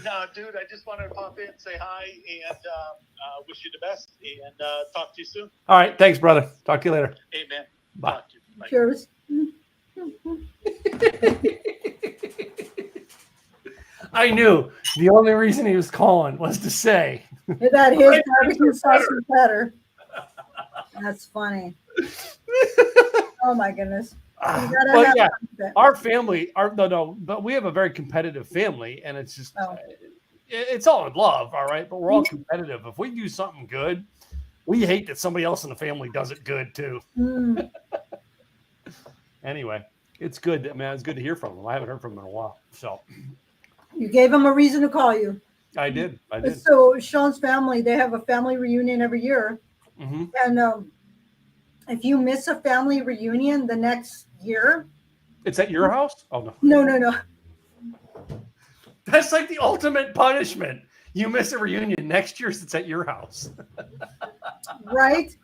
No, dude, I just wanted to pop in, say hi, and wish you the best, and talk to you soon. All right. Thanks, brother. Talk to you later. Amen. Bye. Talk to you. Bye. Cheers. I knew the only reason he was calling was to say That his barbecue sauce is better. That's funny. Oh my goodness. Well, yeah, our family, but we have a very competitive family, and it's just, it's all in love, all right? But we're all competitive. If we do something good, we hate that somebody else in the family does it good too. Anyway, it's good, man. It's good to hear from them. I haven't heard from them in a while, so you gave him a reason to call you. I did. So Sean's family, they have a family reunion every year, and if you miss a family reunion the next year, it's at your house. Oh no. That's like the ultimate punishment. You miss a reunion next year, it's at your house. Right?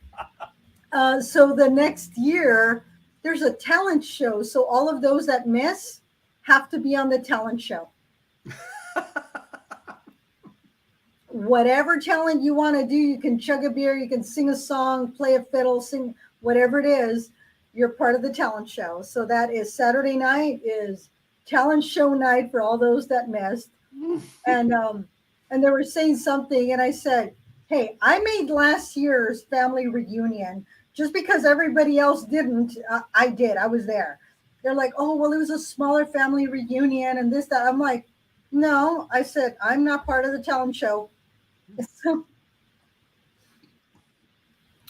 So the next year, there's a talent show. So all of those that miss have to be on the talent show. Whatever talent you want to do, you can chug a beer, you can sing a song, play a fiddle, sing whatever it is. You're part of the talent show. So that is Saturday night is talent show night for all those that missed. And they were saying something, and I said, hey, I made last year's family reunion just because everybody else didn't. I did. I was there. They're like, oh, well, it was a smaller family reunion and this, that. I'm like, no. I said, I'm not part of the talent show.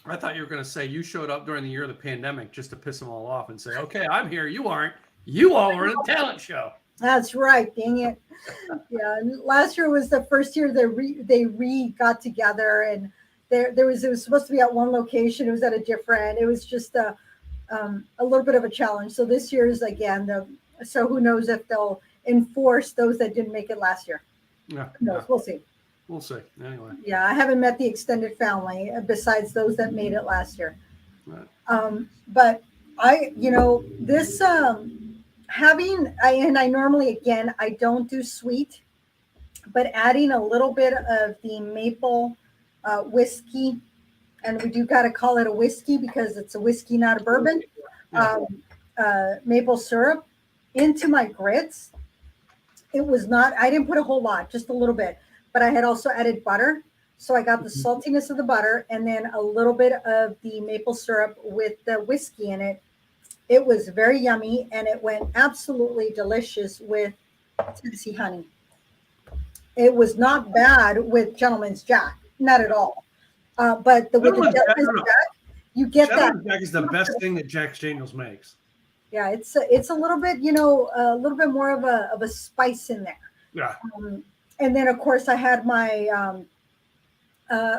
I thought you were going to say you showed up during the year of the pandemic just to piss them all off and say, okay, I'm here. You aren't. You all were in a talent show. That's right. Dang it. Yeah. And last year was the first year they got together, and it was supposed to be at one location. It was at a different. It was just a little bit of a challenge. So this year is again so who knows if they'll enforce those that didn't make it last year. Yeah. No, we'll see. We'll see. Anyway. Yeah, I haven't met the extended family besides those that made it last year. Right. But this I normally, again, I don't do sweet, but adding a little bit of the maple whiskey, and we do got to call it a whiskey because it's a whiskey, not a bourbon, maple syrup into my grits. It was not, I didn't put a whole lot, just a little bit. But I had also added butter. So I got the saltiness of the butter and then a little bit of the maple syrup with the whiskey in it. It was very yummy, and it went absolutely delicious with Tennessee honey. It was not bad with Gentleman's Jack, not at all. But with the Gentleman's Jack, you get Gentleman's Jack is the best thing that Jack Daniels makes. Yeah, it's a little bit, a little bit more of a spice in there. Yeah. And then, of course, I had my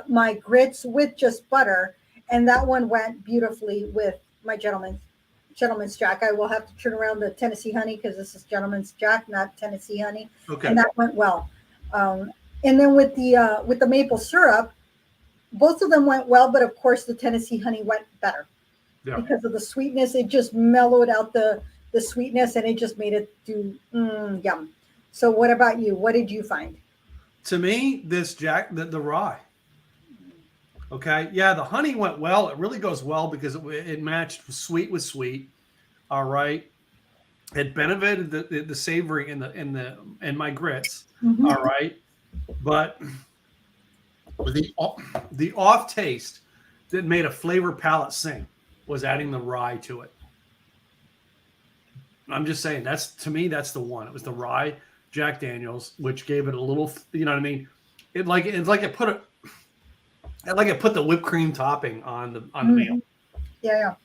my grits with just butter, and that one went beautifully with my Gentleman's Jack. I will have to turn around the Tennessee honey because this is Gentleman's Jack, not Tennessee honey. Okay. And that went well. And then with the maple syrup, both of them went well, but of course the Tennessee honey went better because of the sweetness. It just mellowed out the sweetness, and it just made it do yum. So what about you? What did you find? To me, this Jack, the rye. Okay. Yeah, the honey went well. It really goes well because it matched sweet with sweet. All right. It benefited the savory in my grits. Mm-hmm. All right. But the off taste that made a flavor palette sing. was adding the rye to it. I'm just saying that's the one. It was the rye Jack Daniels, which gave it a little, you know what I mean? It put the whipped cream topping on the meal. Yeah.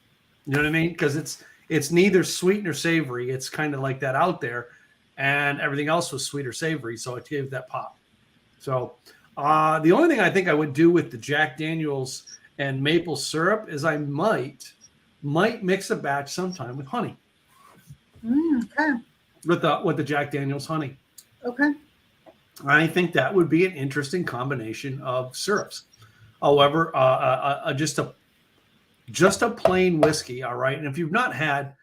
You know what I mean? Because it's neither sweet nor savory. It's kind of like that out there, and everything else was sweet or savory, so it gave that pop. So the only thing I think I would do with the Jack Daniels and maple syrup is I might mix a batch sometime with honey. Okay. With the Jack Daniels honey. Okay. I think that would be an interesting combination of syrups. However, just a plain whiskey, all right. And if you've not had,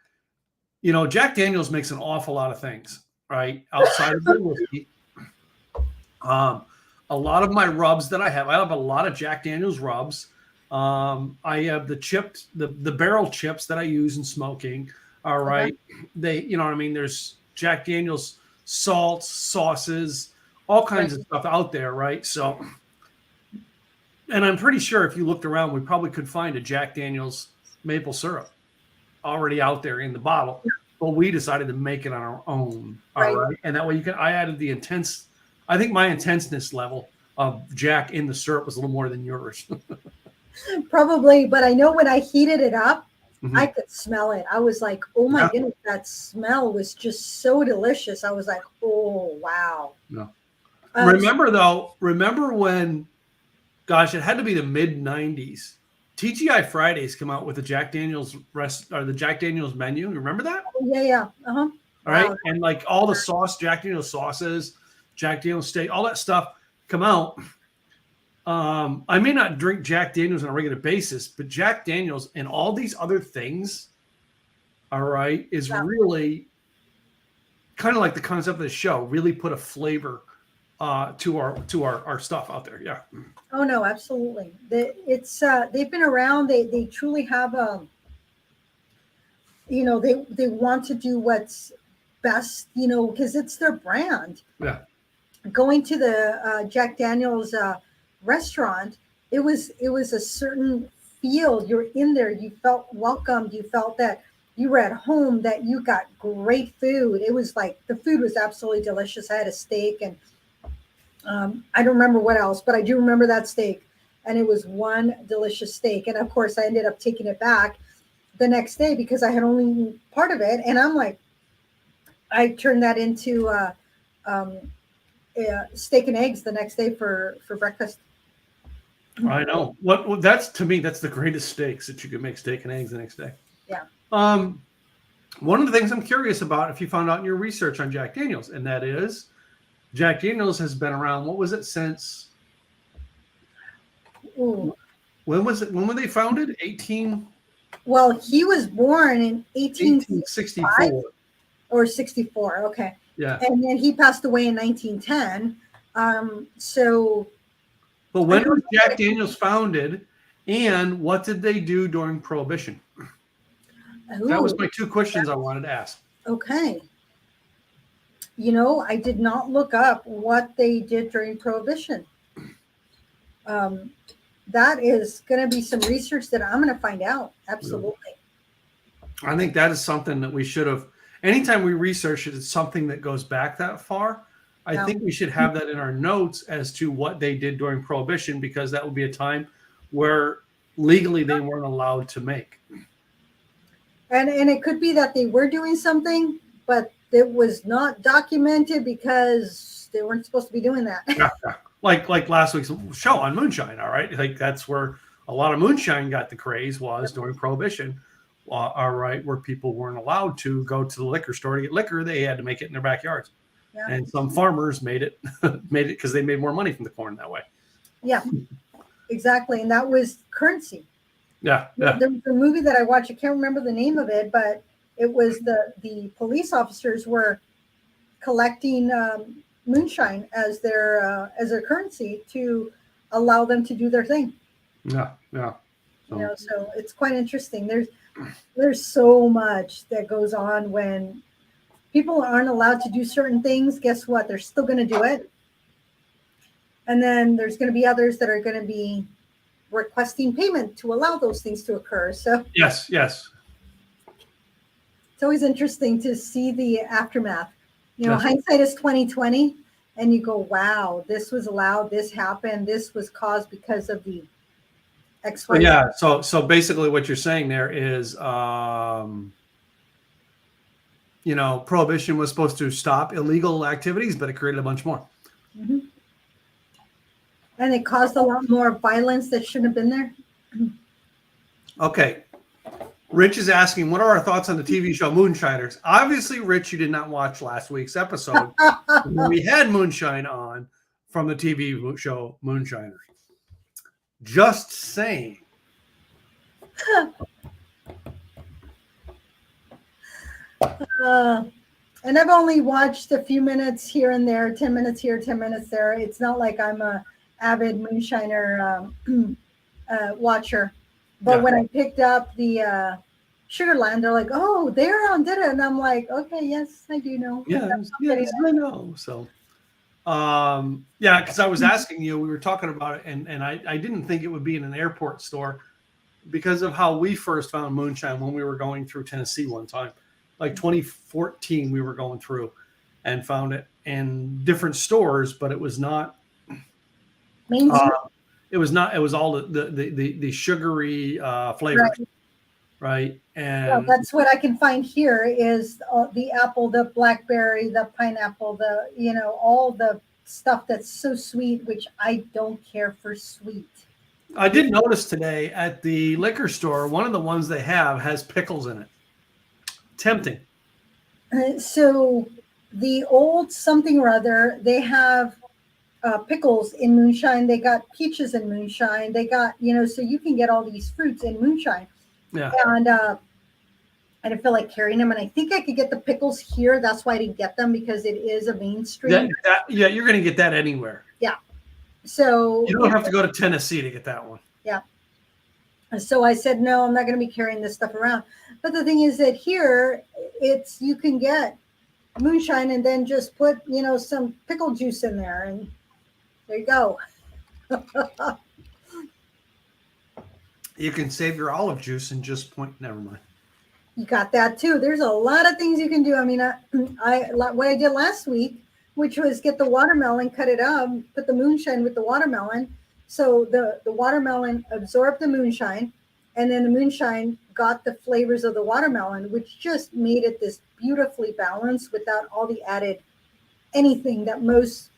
Jack Daniels makes an awful lot of things, right, outside of the whiskey. A lot of my rubs that I have a lot of Jack Daniels rubs. I have the barrel chips that I use in smoking. All right. Okay. They, you know what I mean? There's Jack Daniels salts, sauces, all kinds of stuff out there. Right. So, and I'm pretty sure if you looked around, we probably could find a Jack Daniels maple syrup already out there in the bottle, but we decided to make it on our own. All right. And that way I added I think my intenseness level of Jack in the syrup was a little more than yours. Probably. But I know when I heated it up, I could smell it. I was like, oh my goodness, that smell was just so delicious. I was like, oh, wow. No. Remember when, gosh, it had to be the mid 90s. TGI Fridays come out with the Jack Daniels the Jack Daniels menu. You remember that? Yeah. Uh-huh. All right. Wow. And like all the Jack Daniels sauces, Jack Daniels steak, all that stuff come out. I may not drink Jack Daniels on a regular basis, but Jack Daniels and all these other things, all right, is really kind of like the concept of the show, really put a flavor to our stuff out there. Yeah. Oh no, absolutely. They've been around. They truly have they want to do what's best, because it's their brand. Yeah. Going to the Jack Daniels restaurant, it was a certain feel. You're in there, you felt welcomed, you felt that you were at home, that you got great food. It was like the food was absolutely delicious. I had a steak, and I don't remember what else, but I do remember that steak, and it was one delicious steak. And of course I ended up taking it back the next day because I had only eaten part of it, and I'm like, I turned that into steak and eggs the next day for breakfast. I know. What that's, to me, that's the greatest steaks, that you can make steak and eggs the next day. Yeah. One of the things I'm curious about, if you found out in your research on Jack Daniels, and that is Jack Daniels has been around, what was it, since when were they founded? Well, he was born in 1864 or 64. Okay. Yeah. And then he passed away in 1910. But when was Jack Daniels founded, and what did they do during Prohibition? That was my two questions I wanted to ask. Okay. I did not look up what they did during Prohibition. That is going to be some research that I'm going to find out. Absolutely. I think that is something that we should have. Anytime we research it, it's something that goes back that far. I think we should have that in our notes as to what they did during Prohibition, because that would be a time where legally they weren't allowed to make. And it could be that they were doing something, but it was not documented because they weren't supposed to be doing that. Yeah. Like last week's show on moonshine, all right? Like that's where a lot of moonshine got the craze, was during Prohibition. All right, where people weren't allowed to go to the liquor store to get liquor. They had to make it in their backyards. Yeah. And some farmers made it because they made more money from the corn that way. Yeah, exactly. And that was currency. Yeah. There was a movie that I watched. I can't remember the name of it, but it was the police officers were collecting moonshine as their currency to allow them to do their thing. Yeah. So it's quite interesting. There's so much that goes on when people aren't allowed to do certain things. Guess what? They're still going to do it. And then there's going to be others that are going to be requesting payment to allow those things to occur. So Yes. it's always interesting to see the aftermath. Yes. Hindsight is 2020, and you go, wow, this was allowed, this happened, this was caused because of the X, So, Y, Z. yeah. So basically, what you're saying there is, prohibition was supposed to stop illegal activities, but it created a bunch more. Mhm. And it caused a lot more violence that shouldn't have been there. Okay. Rich is asking, what are our thoughts on the TV show Moonshiners? Obviously, Rich, you did not watch last week's episode when we had Moonshine on from the TV show Moonshiners. Just saying. And I've only watched a few minutes here and there, 10 minutes here, 10 minutes there. It's not like I'm a avid Moonshiner watcher. But Yeah. when I picked up the Sugarland, they're like, oh, they're on, did it? And I'm like, okay, yes, I do know. Yeah, I know. So, because I was asking you, we were talking about it, and I didn't think it would be in an airport store because of how we first found moonshine when we were going through Tennessee one time. Like 2014, we were going through and found it in different stores, but it was not. It was not. It was all the sugary flavors, right? And that's what I can find here is the apple, the blackberry, the pineapple, all the stuff that's so sweet, which I don't care for sweet. I did notice today at the liquor store, one of the ones they have has pickles in it. Tempting. So the old something or other, they have pickles in moonshine. They got peaches in moonshine. They got, so you can get all these fruits in moonshine. Yeah. And I didn't feel like carrying them. And I think I could get the pickles here. That's why I didn't get them, because it is a mainstream. Yeah, you're going to get that anywhere. Yeah. So you don't have to go to Tennessee to get that one. Yeah. So I said, no, I'm not going to be carrying this stuff around. But the thing is that here, you can get moonshine and then just put, some pickle juice in there, and there you go. You can save your olive juice and just never mind. You got that too. There's a lot of things you can do. I mean, what I did last week, which was get the watermelon, cut it up, put the moonshine with the watermelon. So the watermelon absorbed the moonshine, and then the moonshine got the flavors of the watermelon, which just made it this beautifully balanced without all the added anything that most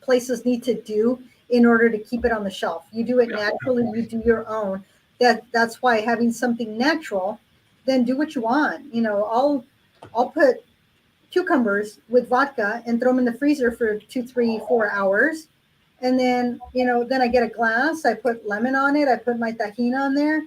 places need to do in order to keep it on the shelf. You do it naturally, you do your own. That's why having something natural, then do what you want. I'll put cucumbers with vodka and throw them in the freezer for 2, 3, 4 hours. And then, then I get a glass, I put lemon on it, I put my tahini on there,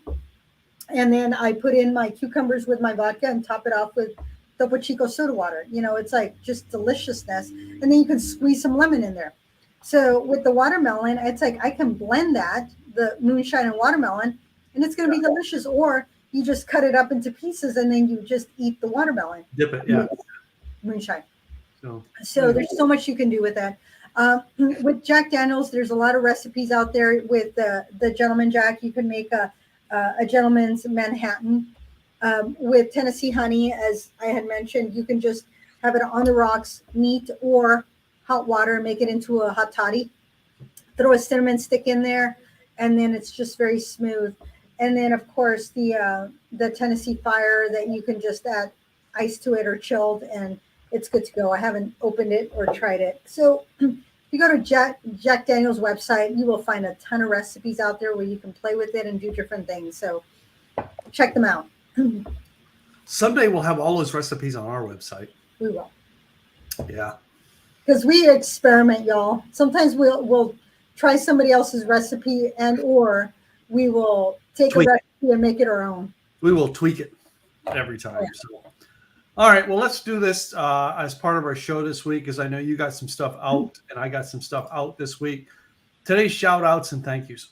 and then I put in my cucumbers with my vodka and top it off with Topo Chico soda water. It's like just deliciousness. And then you can squeeze some lemon in there. So with the watermelon, it's like I can blend that, the moonshine and watermelon, and it's going to be delicious. Or you just cut it up into pieces and then you just eat the watermelon. Dip it, yeah. Moonshine. So there's so much you can do with that. With Jack Daniels, there's a lot of recipes out there. With the Gentleman Jack, you can make a gentleman's Manhattan. With Tennessee honey, as I had mentioned, you can just have it on the rocks, neat, or hot water, make it into a hot toddy. Throw a cinnamon stick in there, and then it's just very smooth. And then, of course, the Tennessee Fire that you can just add ice to it or chilled, and it's good to go. I haven't opened it or tried it. So if you go to Jack Daniel's website, you will find a ton of recipes out there where you can play with it and do different things. So check them out. Someday we'll have all those recipes on our website. We will. Yeah. Because we experiment, y'all. Sometimes we'll try somebody else's recipe, and or we will take a recipe and make it our own. We will tweak it every time. Yeah. So. All right, well, let's do this as part of our show this week, because I know you got some stuff out and I got some stuff out this week. Today's shout outs and thank yous.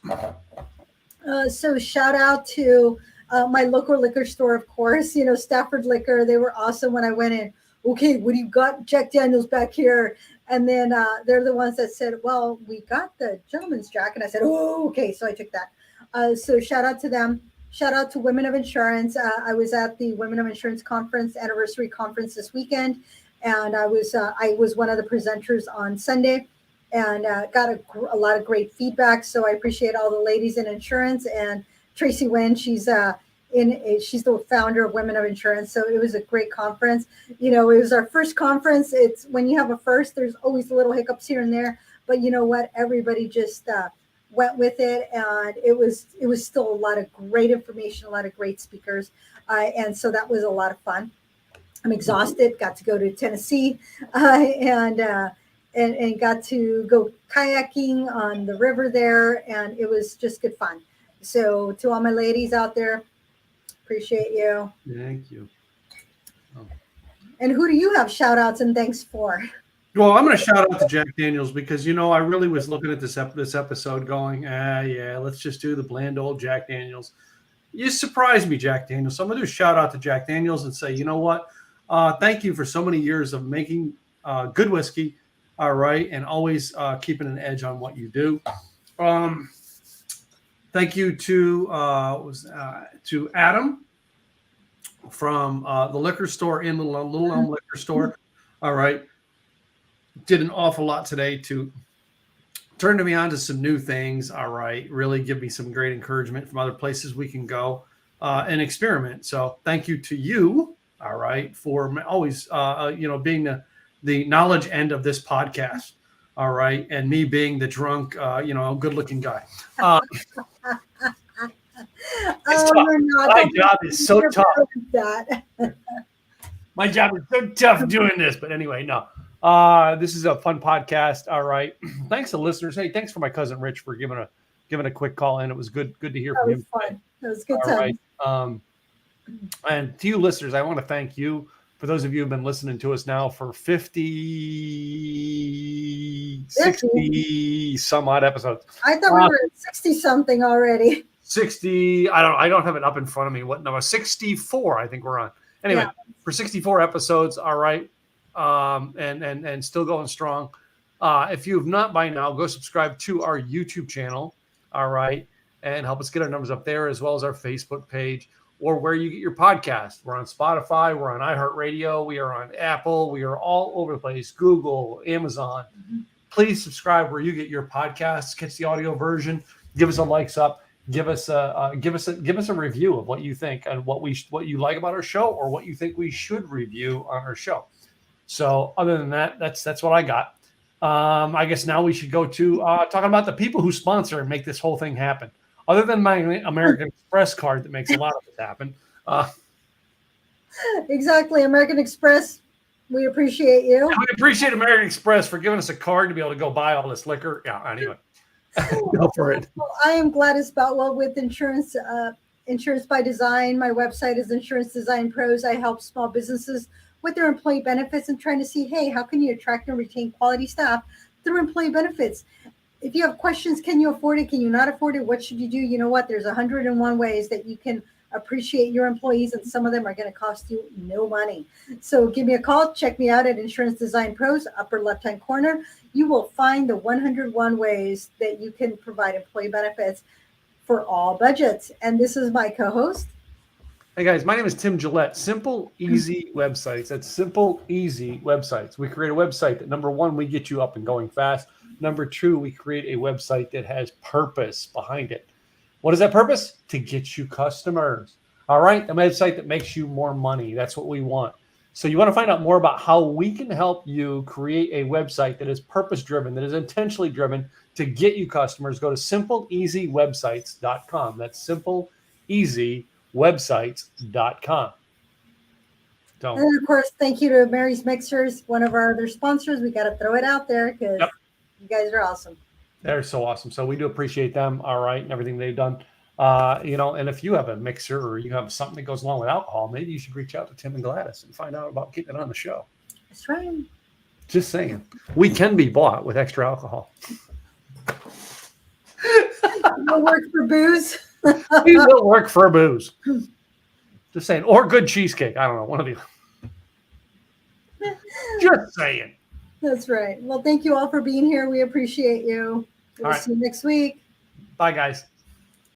So shout out to my local liquor store, of course, Stafford Liquor. They were awesome when I went in. Okay, what do you got? Jack Daniels back here. And then they're the ones that said, well, we got the gentleman's jack. And I said, oh, okay. So I took that. So shout out to them. Shout out to Women of Insurance. I was at the Women of Insurance Conference, anniversary conference this weekend. And I was one of the presenters on Sunday and got a lot of great feedback. So I appreciate all the ladies in insurance. And Tracy Wynn, she's the founder of Women of Insurance. So it was a great conference. You know, it was our first conference. It's when you have a first, there's always little hiccups here and there. But you know what? Everybody just went with it. And it was still a lot of great information, a lot of great speakers. And so that was a lot of fun. I'm exhausted. Got to go to Tennessee and got to go kayaking on the river there. And it was just good fun. So to all my ladies out there, appreciate you. Thank you. And who do you have shout outs and thanks for? Well, I'm going to shout out to Jack Daniels because, you know, I really was looking at this episode going, yeah, let's just do the bland old Jack Daniels. You surprised me, Jack Daniels. So I'm going to do a shout out to Jack Daniels and say, you know what? Thank you for so many years of making good whiskey, all right, and always keeping an edge on what you do. Thank you to Adam from the liquor store in Little Elm Liquor Store. All right. Did an awful lot today to turn me on to some new things. All right. Really give me some great encouragement from other places we can go and experiment. So thank you to you. All right. For always, being the knowledge end of this podcast. All right. And me being the drunk, good looking guy. My job is so tough. My job is so tough doing this. But anyway, no. This is a fun podcast. All right. Thanks to listeners. Hey, thanks for my cousin Rich for giving a quick call in. It was good to hear from him. Fun. That was good time. Right. And to you listeners, I want to thank you. For those of you who've been listening to us now for 60 some odd episodes. I thought we were at 60 something already. 60. I don't have it up in front of me. What number? 64, I think we're on. Anyway, for 64 episodes, all right. And still going strong. If you have not by now, go subscribe to our YouTube channel, all right, and help us get our numbers up there as well as our Facebook page or where you get your podcast. We're on Spotify, we're on iHeartRadio, we are on Apple, we are all over the place, Google, Amazon. Mm-hmm. Please subscribe where you get your podcasts, catch the audio version, give us a likes up, give us a review of what you think and what you like about our show or what you think we should review on our show. So other than that, that's what I got. I guess now we should go to talking about the people who sponsor and make this whole thing happen. Other than my American Express card that makes a lot of this happen. Exactly. American Express, we appreciate you. We appreciate American Express for giving us a card to be able to go buy all this liquor. Yeah, anyway. Go for it. Well, I am Gladys Boutwell with Insurance by Design. My website is Insurance Design Pros. I help small businesses with their employee benefits and trying to see, hey, how can you attract and retain quality staff through employee benefits? If you have questions, can you afford it? Can you not afford it? What should you do? You know what? There's 101 ways that you can appreciate your employees, and some of them are going to cost you no money. So give me a call. Check me out at Insurance Design Pros, upper left-hand corner. You will find the 101 ways that you can provide employee benefits for all budgets. And this is my co-host. Hey guys, my name is Tim Gillette. Simple, easy websites. That's Simple, Easy Websites. We create a website that, number one, we get you up and going fast. Number two, we create a website that has purpose behind it. What is that purpose? To get you customers. All right, a website that makes you more money. That's what we want. So you want to find out more about how we can help you create a website that is purpose-driven, that is intentionally driven to get you customers. Go to simpleeasywebsites.com. That's simpleeasywebsites.com. And of course, thank you to Mary's Mixers, one of our other sponsors. We got to throw it out there because you guys are awesome. They're so awesome. So we do appreciate them. All right. And everything they've done. And if you have a mixer or you have something that goes along with alcohol, maybe you should reach out to Tim and Gladys and find out about getting it on the show. That's right. Just saying. We can be bought with extra alcohol. We'll work for booze. We will work for booze. Just saying. Or good cheesecake. I don't know. One of the. Just saying. That's right. Well, thank you all for being here. We appreciate you. We'll All right. see you next week. Bye, guys.